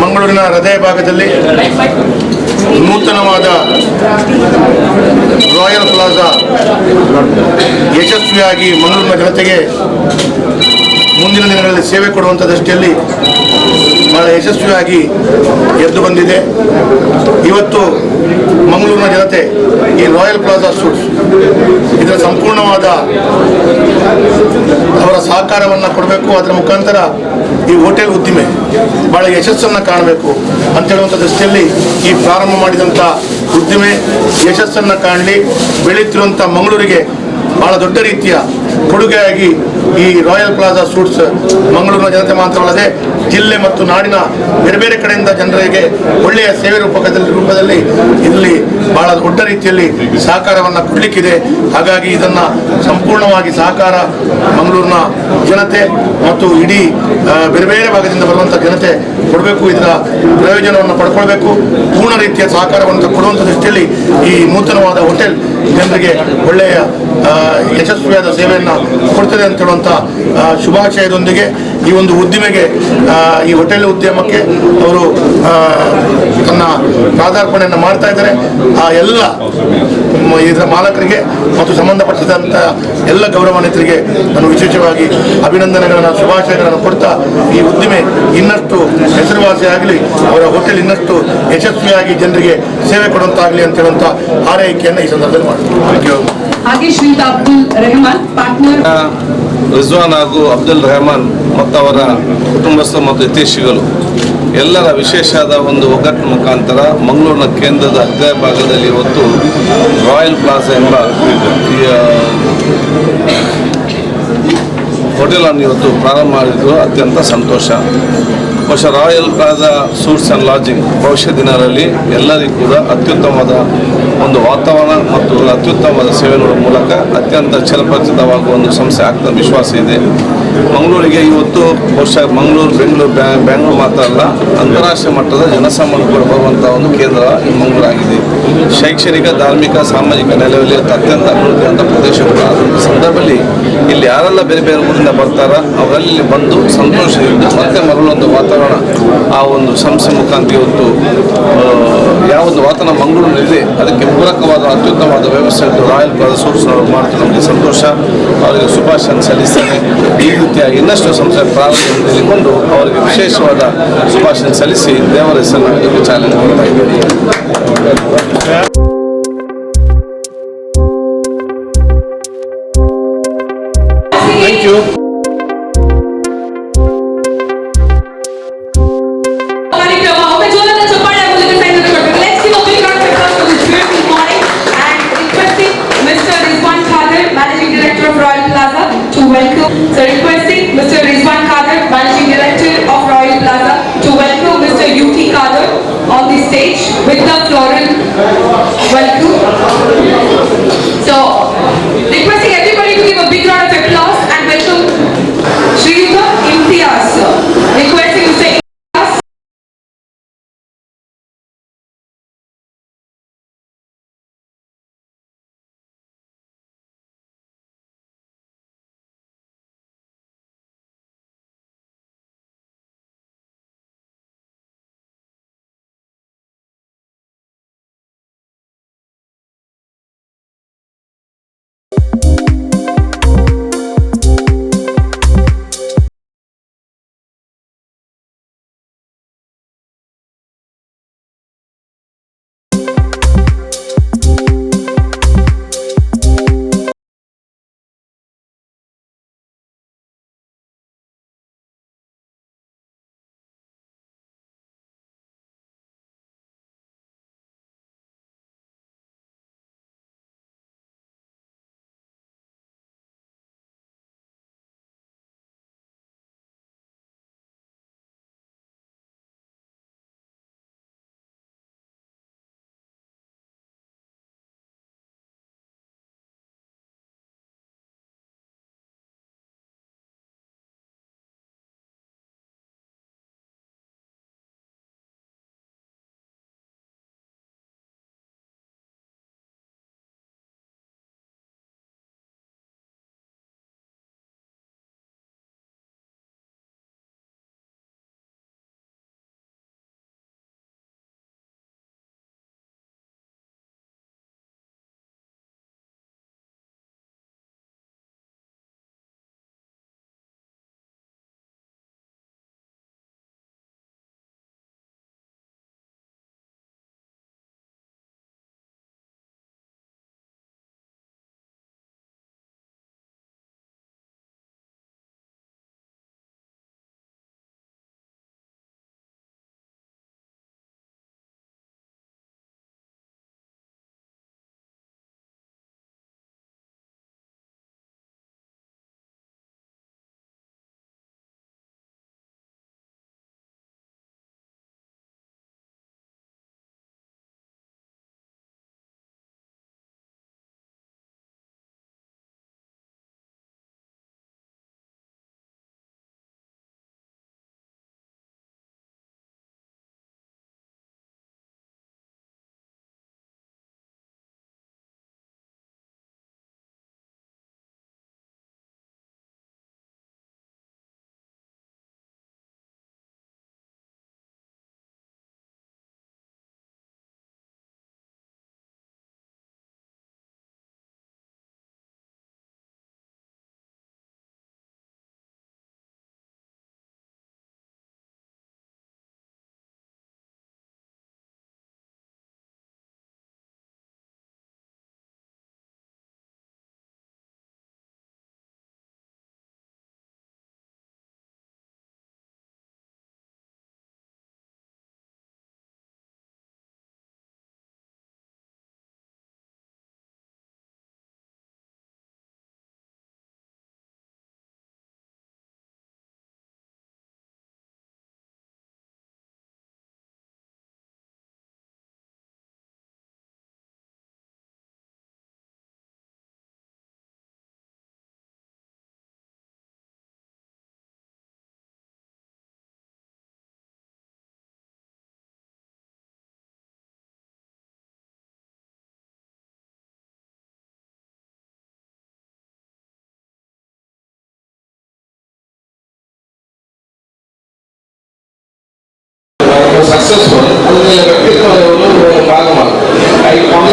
ಮಂಗಳೂರಿನ ಹೃದಯ ಭಾಗದಲ್ಲಿ ನೂತನವಾದ ರಾಯಲ್ ಪ್ಲಾಜಾ ಯಶಸ್ವಿಯಾಗಿ ಮಂಗಳೂರಿನ ಜನತೆಗೆ ಮುಂದಿನ ದಿನಗಳಲ್ಲಿ ಸೇವೆ ಕೊಡುವಂಥ ದೃಷ್ಟಿಯಲ್ಲಿ ಬಹಳ ಯಶಸ್ವಿಯಾಗಿ ಎದ್ದು ಬಂದಿದೆ. ಇವತ್ತು ಮಂಗಳೂರಿನ ಜನತೆ ಈ ರಾಯಲ್ ಪ್ಲಾಜಾ ಸೂಟ್ಸ್ ಇದರ ಸಂಪೂರ್ಣವಾದ ಅವರ ಸಹಕಾರವನ್ನು ಕೊಡಬೇಕು. ಅದರ ಮುಖಾಂತರ ಈ ಹೋಟೆಲ್ ಉದ್ದಿಮೆ ಬಹಳ ಯಶಸ್ಸನ್ನು ಕಾಣಬೇಕು ಅಂತ ಹೇಳುವಂಥ ದೃಷ್ಟಿಯಲ್ಲಿ ಈ ಪ್ರಾರಂಭ ಮಾಡಿದಂಥ ಉದ್ದಿಮೆ ಯಶಸ್ಸನ್ನು ಕಾಣಲಿ, ಬೆಳೆಯುತ್ತಿರುವಂಥ ಮಂಗಳೂರಿಗೆ ಬಹಳ ದೊಡ್ಡ ರೀತಿಯ ಕೊಡುಗೆಯಾಗಿ ಈ ರಾಯಲ್ ಪ್ಲಾಜಾ ಸೂಟ್ಸ್ ಮಂಗಳೂರಿನ ಜನತೆ ಮಾತ್ರವಲ್ಲದೆ ಜಿಲ್ಲೆ ಮತ್ತು ನಾಡಿನ ಬೇರೆ ಬೇರೆ ಕಡೆಯಿಂದ ಜನರಿಗೆ ಒಳ್ಳೆಯ ಸೇವೆ ರೂಪದಲ್ಲಿ ಇಲ್ಲಿ ಬಹಳ ದೊಡ್ಡ ರೀತಿಯಲ್ಲಿ ಸಹಕಾರವನ್ನು ಕೊಡಲಿಕ್ಕಿದೆ. ಹಾಗಾಗಿ ಇದನ್ನು ಸಂಪೂರ್ಣವಾಗಿ ಸಹಕಾರ ಮಂಗಳೂರಿನ ಜನತೆ ಮತ್ತು ಇಡೀ ಬೇರೆ ಬೇರೆ ಭಾಗದಿಂದ ಬರುವಂಥ ಜನತೆ ಕೊಡಬೇಕು. ಇದರ ಪ್ರಯೋಜನವನ್ನು ಪಡ್ಕೊಳ್ಬೇಕು. ಪೂರ್ಣ ರೀತಿಯ ಸಹಕಾರವನ್ನು ಕೊಡುವಂಥ ದೃಷ್ಟಿಯಲ್ಲಿ ಈ ನೂತನವಾದ ಹೋಟೆಲ್ ಜನರಿಗೆ ಒಳ್ಳೆಯ ಯಶಸ್ವಿಯಾದ ಸೇವೆಯನ್ನು ಕೊಡ್ತದೆ ಅಂತ ಹೇಳುವಂಥ ಶುಭಾಶಯದೊಂದಿಗೆ ಈ ಒಂದು ಉದ್ದಿಮೆಗೆ ಈ ಹೋಟೆಲ್ ಉದ್ಯಮಕ್ಕೆ ಅವರು ತನ್ನ ಪ್ರಾದಾರ್ಪಣೆಯನ್ನು ಮಾಡ್ತಾ ಇದ್ದಾರೆ. ಆ ಎಲ್ಲ ಇದರ ಮಾಲಕರಿಗೆ ಮತ್ತು ಸಂಬಂಧಪಟ್ಟಿದಂಥ ಎಲ್ಲ ಗೌರವಾನ್ವಿತರಿಗೆ ನಾನು ವಿಶೇಷವಾಗಿ ಅಭಿನಂದನೆಗಳನ್ನು ಶುಭಾಶಯಗಳನ್ನು ಕೊಡ್ತಾ ಈ ಉದ್ದಿಮೆ ಇನ್ನಷ್ಟು ಹೆಸರುವಾಸಿಯಾಗಲಿ, ಅವರ ಹೋಟೆಲ್ ಇನ್ನಷ್ಟು ಯಶಸ್ವಿಯಾಗಿ ಜನರಿಗೆ ಸೇವೆ ಕೊಡುವಂತಾಗಲಿ ಅಂತ ಹೇಳುವಂಥ ಹಾರೈಕೆಯನ್ನು ಈ ಸಂದರ್ಭದಲ್ಲಿ ಮಾಡ್ತೀನಿ. ಹಾಗೆ ಶ್ರೀಯುತ ಅಬ್ದುಲ್ ರೆಹಮಾನ್ ಪಾರ್ಟ್ನರ್ ರಿಜ್ವಾನ್ ಹಾಗೂ ಅಬ್ದುಲ್ ರೆಹಮಾನ್ ಮತ್ತು ಅವರ ಕುಟುಂಬಸ್ಥರು ಮತ್ತು ಹಿತೈಷಿಗಳು ಎಲ್ಲರ ವಿಶೇಷವಾದ ಒಂದು ಒಗ್ಗಟ್ಟಿನ ಮುಖಾಂತರ ಮಂಗಳೂರಿನ ಕೇಂದ್ರದ ಹೃದಯ ಭಾಗದಲ್ಲಿ ಇವತ್ತು ರಾಯಲ್ ಪ್ಲಾಜಾ ಎಂಬ ಹೋಟೆಲನ್ನು ಇವತ್ತು ಪ್ರಾರಂಭ ಮಾಡಿದ್ರು. ಅತ್ಯಂತ ಸಂತೋಷ. ಬಹುಶಃ royal plaza suits and lodging ಭವಿಷ್ಯ ದಿನಗಳಲ್ಲಿ ಎಲ್ಲರಿಗೂ ಕೂಡ ಅತ್ಯುತ್ತಮವಾದ ಒಂದು ವಾತಾವರಣ ಮತ್ತು ಅತ್ಯುತ್ತಮವಾದ ಸೇವೆ ನೀಡುವ ಮೂಲಕ ಅತ್ಯಂತ ಚಿರಪರಿಚಿತವಾಗುವ ಒಂದು ಸಂಸ್ಥೆ ಆಗ್ತದೆ ವಿಶ್ವಾಸ ಇದೆ. ಮಂಗಳೂರಿಗೆ ಇವತ್ತು ಬಹುಶಃ ಬೆಂಗಳೂರು ಮಾತ್ರ ಅಲ್ಲ, ಅಂತಾರಾಷ್ಟ್ರೀಯ ಮಟ್ಟದ ಜನಸಾಮಾನ್ಯರು ಬರುವಂಥ ಒಂದು ಕೇಂದ್ರ ಈ ಮಂಗಳೂರಾಗಿದೆ. ಶೈಕ್ಷಣಿಕ, ಧಾರ್ಮಿಕ, ಸಾಮಾಜಿಕ ನೆಲೆಯಲ್ಲಿ ಅತ್ಯಂತ ಅಭಿವೃದ್ಧಿಯಾದ ಪ್ರದೇಶಗಳು ಆದಂಥ ಸಂದರ್ಭದಲ್ಲಿ ಇಲ್ಲಿ ಯಾರೆಲ್ಲ ಬೇರೆ ಬೇರೆ ಊರಿಂದ ಬರ್ತಾರೋ ಅವರಲ್ಲಿ ಬಂದು ಸಂತೋಷದಿಂದ ಮತ್ತೆ ಮರಳುವಂಥ ವಾತಾವರಣ ಆ ಒಂದು ಸಂಸ್ಥೆ ಮುಖಾಂತರ ಇವತ್ತು ಯಾವೊಂದು ವಾತಾವರಣ ಮಂಗಳೂರಿನಲ್ಲಿದೆ ಅದಕ್ಕೆ ಪೂರಕವಾದ ಅತ್ಯುತ್ತಮವಾದ ವ್ಯವಸ್ಥೆ ರಾಯಲ್ ಪ್ಲಾಜಾ ಸೂಟ್ಸ್ ಮಾಡ್ತಾರೆ. ನಮಗೆ ಸಂತೋಷ. ಅವರಿಗೆ ಶುಭಾಶಯ ಸಲ್ಲಿಸ್ತೇನೆ. ಈ ರೀತಿಯಾಗಿ ಇನ್ನಷ್ಟು ಸಂಸ್ಥೆ ಪ್ರಾರಂಭ ತಿಳಿದುಕೊಂಡು ಅವರಿಗೆ ವಿಶೇಷವಾದ ಶುಭಾಶಯ ಸಲ್ಲಿಸಿ ದೇವರ ಹೆಸರನ್ನು ಇದಕ್ಕೆ ಚಾಲನೆ ಮಾಡ್ತಾ ಇದ್ದೇನೆ. Thank you. So requesting Mr. Rizwan Kadir, Managing Director of Royal Plaza, to welcome Mr. UT Kadir on the stage with the floral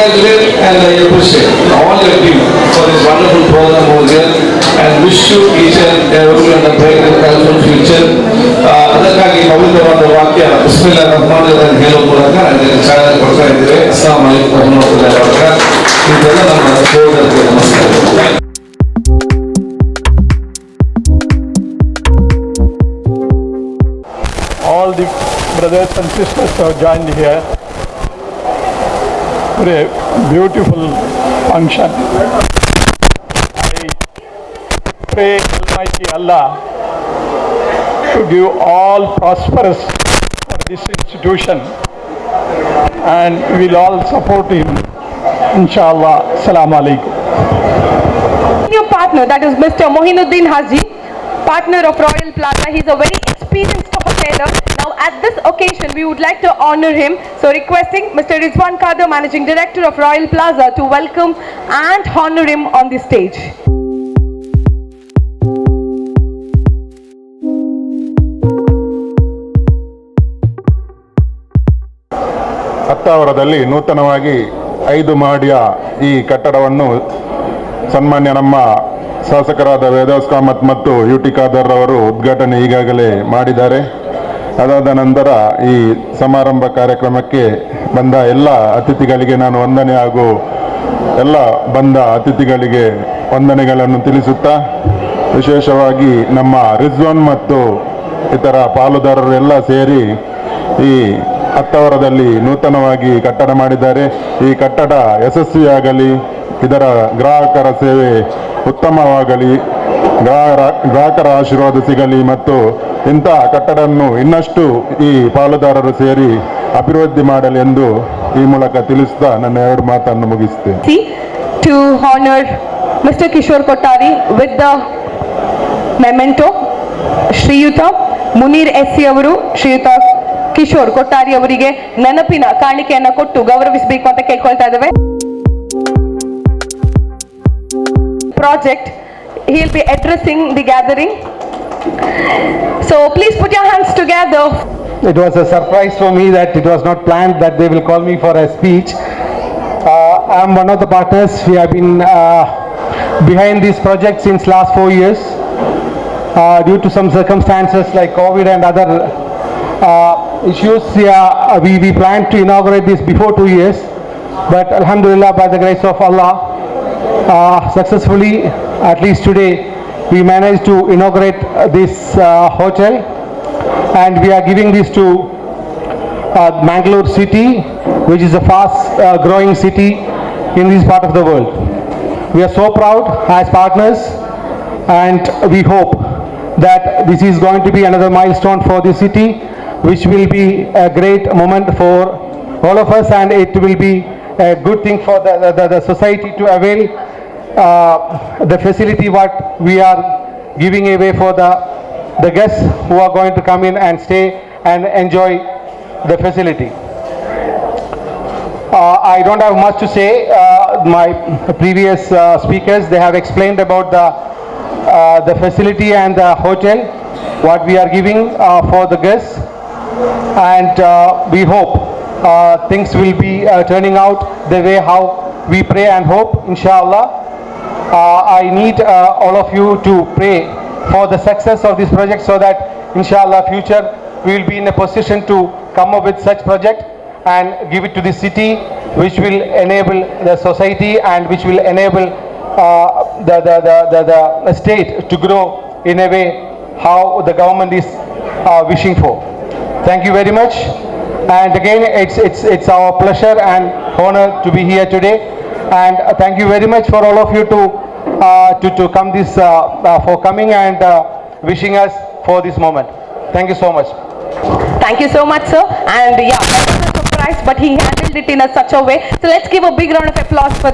congratulate and I appreciate all your team for this wonderful program over here and wish you each and everyone a bright and colorful future. ಅದಕ್ಕಾಗಿ ಪವಿತ್ರವಾದ ವಾಕ್ಯ ಬಿಸ್ಮಿಲ್ಲಾಹಿರ್ ರಹ್ಮಾನಿರ್ ರಹೀಂ ಹೇಳೋ ಮೂಲಕ ನಾನು ಚಾಲನೆ ಕೊಡ್ತಾ ಇದ್ದೇವೆ. ಅಸ್ಸಲಾಮು ಅಲೈಕುಂ ವರಹಮತುಲ್ಲಾಹಿ ವಬರಕಾತುಹು. ಇದೆಲ್ಲ ನಮ್ಮ ಸಹೋದರರಿಗೆ ನಮಸ್ಕಾರ. All the brothers and sisters have joined here for a beautiful function. I pray Almighty Allah to give all prosperous for this institution, and we'll all support him. Inshallah. Assalamu alaikum. Your partner, that is Mr. Mohinuddin Haji, partner of Royal Plaza. He's a very experienced hotelier. Now at this occasion we would like to honor him. So requesting Mr. Rizwan Kadir, Managing Director of Royal Plaza, to welcome and honor him on the stage. ಹತ್ತಾವರದಲ್ಲಿ ನೂತನವಾಗಿ 5 ಮಹಡಿಯ ಈ ಕಟ್ಟಡವನ್ನು ಸನ್ಮಾನ್ಯ ನಮ್ಮ ಶಾಸಕರಾದ ವೇದವ್ಸ್ ಕಾಮತ್ ಮತ್ತು UT Khader ಅವರು ಉದ್ಘಾಟನೆ ಈಗಾಗಲೇ ಮಾಡಿದ್ದಾರೆ. ಅದಾದ ನಂತರ ಈ ಸಮಾರಂಭ ಕಾರ್ಯಕ್ರಮಕ್ಕೆ ಬಂದ ಎಲ್ಲ ಅತಿಥಿಗಳಿಗೆ ನಾನು ವಂದನೆ ಹಾಗೂ ಎಲ್ಲ ಬಂದ ಅತಿಥಿಗಳಿಗೆ ವಂದನೆಗಳನ್ನು ತಿಳಿಸುತ್ತಾ, ವಿಶೇಷವಾಗಿ ನಮ್ಮ ರಿಜ್ವಾನ್ ಮತ್ತು ಇತರ ಪಾಲುದಾರರೆಲ್ಲ ಸೇರಿ ಈ ಹತ್ತಾವರದಲ್ಲಿ ನೂತನವಾಗಿ ಕಟ್ಟಡ ಮಾಡಿದ್ದಾರೆ. ಈ ಕಟ್ಟಡ ಯಶಸ್ವಿಯಾಗಲಿ, ಇದರ ಗ್ರಾಹಕರ ಸೇವೆ ಉತ್ತಮವಾಗಲಿ, ಗ್ರಾಹಕರ ಆಶೀರ್ವಾದ ಸಿಗಲಿ ಮತ್ತು ಇಂಥ ಕಟ್ಟಡವನ್ನು ಇನ್ನಷ್ಟು ಈ ಪಾಲುದಾರರು ಸೇರಿ ಅಭಿವೃದ್ಧಿ ಮಾಡಲಿ ಎಂದು ಈ ಮೂಲಕ ತಿಳಿಸುತ್ತಾ ನನ್ನ 2 ಮಾತನ್ನು ಮುಗಿಸುತ್ತೇನೆ. To honor Mr. Kishore Kottari with the memento, ಶ್ರೀಯುತ ಮುನೀರ್ ಎಸ್ ಅವರು ಶ್ರೀಯುತ ಕಿಶೋರ್ ಕೊಟ್ಟಾರಿ ಅವರಿಗೆ ನೆನಪಿನ ಕಾಣಿಕೆಯನ್ನು ಕೊಟ್ಟು ಗೌರವಿಸಬೇಕು ಅಂತ ಕೇಳ್ಕೊಳ್ತಾ ಇದ್ದೇವೆ. Project, he'll be addressing the gathering. So please put your hands together. It was a surprise for me that it was not planned that they will call me for a speech. I'm one of the partners. We have been behind this project since last 4 years. Due to some circumstances like COVID and other issues, we planned to inaugurate this before 2 years. But Alhamdulillah, by the grace of Allah, successfully, at least today, we managed to inaugurate this hotel, and we are giving this to Mangalore city, which is a fast growing city in this part of the world. We are so proud as partners, and we hope that this is going to be another milestone for the city, which will be a great moment for all of us, and it will be a good thing for the society to avail the facility what we are giving away for the guests who are going to come in and stay and enjoy the facility. I don't have much to say. My previous speakers, they have explained about the facility and the hotel, what we are giving for the guests, and we hope things will be turning out the way how we pray and hope, inshallah. I need all of you to pray for the success of this project, so that inshallah future we will be in a position to come up with such project and give it to the city, which will enable the society and which will enable the state to grow in a way how the government is wishing for. Thank you very much, and again it's our pleasure and honor to be here today, and thank you very much for all of you to come this for coming and wishing us for this moment. Thank you so much. Thank you so much, sir. And yeah, that was a surprise, but he handled it in such a way. So let's give a big round of applause for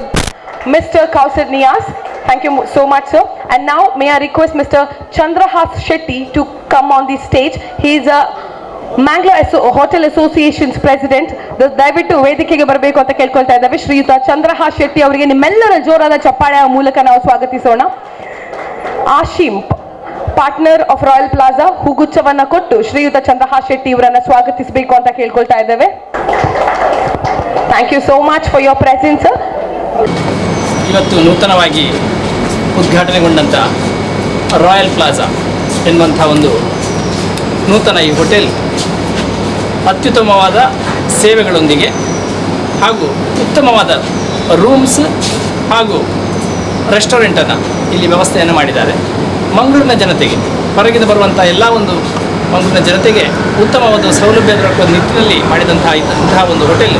Mr. Kausar Niyaz. Thank you so much, sir. And now may I request Mr. Chandrahas Shetty to come on the stage. He is a Mangalore Hotel Association's president. ದಯವಿಟ್ಟು ವೇದಿಕೆಗೆ ಬರಬೇಕು ಅಂತ ಕೇಳ್ಕೊಳ್ತಾ ಇದ್ದಾವೆ. ಶ್ರೀಯುತ ಚಂದ್ರಹಾಸ್ ಶೆಟ್ಟಿ ಅವರಿಗೆ ನಿಮ್ಮೆಲ್ಲರ ಜೋರಾದ ಚಪ್ಪಾಳೆಯ ಮೂಲಕ ನಾವು ಸ್ವಾಗತಿಸೋಣ. ಆಶೀಮ್, ಪಾರ್ಟ್ನರ್ ಆಫ್ ರಾಯಲ್ ಪ್ಲಾಜಾ, ಹೂಗುಚ್ಛವನ್ನ ಕೊಟ್ಟು ಶ್ರೀಯುತ ಚಂದ್ರಹಾಸ್ ಶೆಟ್ಟಿ ಇವರನ್ನ ಸ್ವಾಗತಿಸಬೇಕು ಅಂತ ಕೇಳ್ಕೊಳ್ತಾ ಇದ್ದೇವೆ. Thank you so much for your presence, sir. ಇವತ್ತು ನೂತನವಾಗಿ ಉದ್ಘಾಟನೆಗೊಂಡಂಥ ರಾಯಲ್ ಪ್ಲಾಜಾ ಎನ್ನುವಂಥ ಒಂದು ನೂತನ ಈ ಹೋಟೆಲ್ ಅತ್ಯುತ್ತಮವಾದ ಸೇವೆಗಳೊಂದಿಗೆ ಹಾಗೂ ಉತ್ತಮವಾದ ರೂಮ್ಸ್ ಹಾಗೂ ರೆಸ್ಟೋರೆಂಟನ್ನು ಇಲ್ಲಿ ವ್ಯವಸ್ಥೆಯನ್ನು ಮಾಡಿದ್ದಾರೆ. ಮಂಗಳೂರಿನ ಜನತೆಗೆ, ಹೊರಗಿಂದ ಬರುವಂಥ ಎಲ್ಲ ಒಂದು ಮಂಗಳೂರಿನ ಜನತೆಗೆ ಉತ್ತಮವಾದ ಸೌಲಭ್ಯ ದೊರಕುವ ನಿಟ್ಟಿನಲ್ಲಿ ಇಂತಹ ಒಂದು ಹೋಟೆಲ್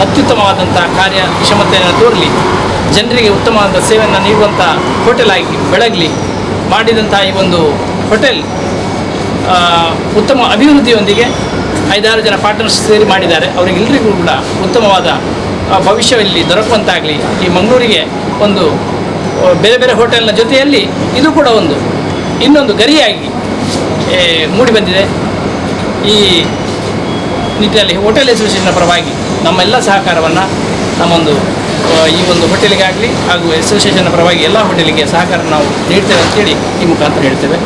ಅತ್ಯುತ್ತಮವಾದಂಥ ಕಾರ್ಯಕ್ಷಮತೆಯನ್ನು ತೋರಲಿ, ಜನರಿಗೆ ಉತ್ತಮವಾದ ಸೇವೆಯನ್ನು ನೀಡುವಂಥ ಹೋಟೆಲ್ ಆಗಿ ಬೆಳಗಲಿ. ಮಾಡಿದಂಥ ಈ ಒಂದು ಹೋಟೆಲ್ ಉತ್ತಮ ಅಭಿವೃದ್ಧಿಯೊಂದಿಗೆ 5-6 ಜನ ಪಾರ್ಟ್ನರ್ಸ್ ಸೇರಿ ಮಾಡಿದ್ದಾರೆ. ಅವರಿಗೆಲ್ಲರಿಗೂ ಕೂಡ ಉತ್ತಮವಾದ ಭವಿಷ್ಯದಲ್ಲಿ ದೊರಕುವಂತಾಗಲಿ. ಈ ಮಂಗಳೂರಿಗೆ ಒಂದು ಬೇರೆ ಬೇರೆ ಹೋಟೆಲ್ನ ಜೊತೆಯಲ್ಲಿ ಇದು ಕೂಡ ಇನ್ನೊಂದು ಗರಿಯಾಗಿ ಮೂಡಿಬಂದಿದೆ. ಈ ನಿಟ್ಟಿನಲ್ಲಿ ಹೋಟೆಲ್ ಅಸೋಸಿಯೇಷನ್ನ ಪರವಾಗಿ ನಮ್ಮೆಲ್ಲ ಸಹಕಾರವನ್ನು ಈ ಒಂದು ಹೋಟೆಲಿಗಾಗಲಿ ಹಾಗೂ ಅಸೋಸಿಯೇಷನ್ನ ಪರವಾಗಿ ಎಲ್ಲ ಹೋಟೆಲಿಗೆ ಸಹಕಾರ ನಾವು ನೀಡ್ತೇವೆ ಅಂತೇಳಿ ಈ ಮುಖಾಂತರ ಹೇಳ್ತೇವೆ.